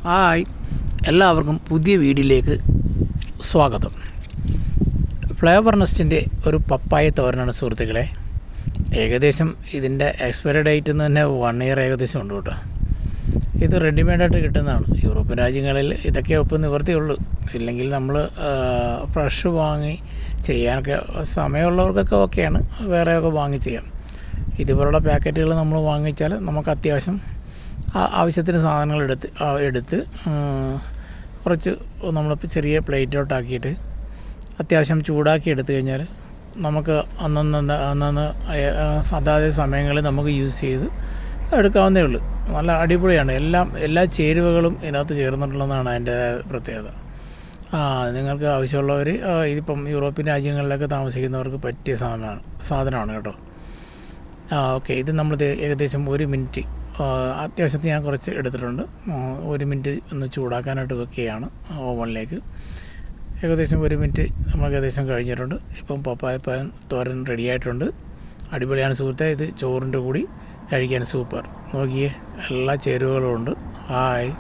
Hi, എല്ലാവർക്കും പുതിയ വീഡിയോയിലേക്ക് സ്വാഗതം. ഫ്ലേവർ നെസ്റ്റിൻ്റെ ഒരു പപ്പായ തോരനാണ് സുഹൃത്തുക്കളെ. ഏകദേശം ഇതിൻ്റെ എക്സ്പയറി ഡേറ്റ് തന്നെ 1 ഇയർ ഏകദേശം ഉണ്ട് കേട്ടോ. ഇത് റെഡിമെയ്ഡായിട്ട് കിട്ടുന്നതാണ്. യൂറോപ്യൻ രാജ്യങ്ങളിൽ ഇതൊക്കെ ഒപ്പം നിവർത്തിയുള്ളൂ. ഇല്ലെങ്കിൽ നമ്മൾ ഫ്രഷ് വാങ്ങി ചെയ്യാനൊക്കെ സമയമുള്ളവർക്കൊക്കെ ഓക്കെയാണ്, വേറെയൊക്കെ വാങ്ങി ചെയ്യാം. ഇതുപോലുള്ള പാക്കറ്റുകൾ നമ്മൾ വാങ്ങിച്ചാൽ നമുക്ക് അത്യാവശ്യം ആവശ്യത്തിന് സാധനങ്ങൾ എടുത്ത് കുറച്ച് നമ്മളിപ്പോൾ ചെറിയ പ്ലേറ്റിലോട്ടാക്കിയിട്ട് അത്യാവശ്യം ചൂടാക്കി എടുത്തു കഴിഞ്ഞാൽ നമുക്ക് അന്നന്ന് അതാത് സമയങ്ങളിൽ നമുക്ക് യൂസ് ചെയ്ത് എടുക്കാവുന്നേ ഉള്ളൂ. നല്ല അടിപൊളിയാണ്. എല്ലാ ചേരുവകളും ഇതിനകത്ത് ചേർന്നിട്ടുള്ളതാണ് അതിൻ്റെ പ്രത്യേകത. നിങ്ങൾക്ക് ആവശ്യമുള്ളവർ ഇതിപ്പം യൂറോപ്യൻ രാജ്യങ്ങളിലൊക്കെ താമസിക്കുന്നവർക്ക് പറ്റിയ സാധനമാണ് കേട്ടോ. ഓക്കെ, ഇത് നമ്മൾ ഏകദേശം 1 മിനിറ്റ് അത്യാവശ്യത്തിന് ഞാൻ കുറച്ച് എടുത്തിട്ടുണ്ട്. 1 മിനിറ്റ് ഒന്ന് ചൂടാക്കാനായിട്ട് വെക്കുകയാണ് ഓവനിലേക്ക്. ഏകദേശം 1 മിനിറ്റ് നമുക്ക് ഏകദേശം കഴിഞ്ഞിട്ടുണ്ട്. ഇപ്പം പപ്പായ തോരൻ റെഡി ആയിട്ടുണ്ട്. അടിപൊളിയാണ് സുഹൃത്തെ. ഇത് ചോറിൻ്റെ കൂടി കഴിക്കാൻ സൂപ്പർ. നോക്കിയേ, എല്ലാ ചേരുവകളും ഉണ്ട്. ഹായ്.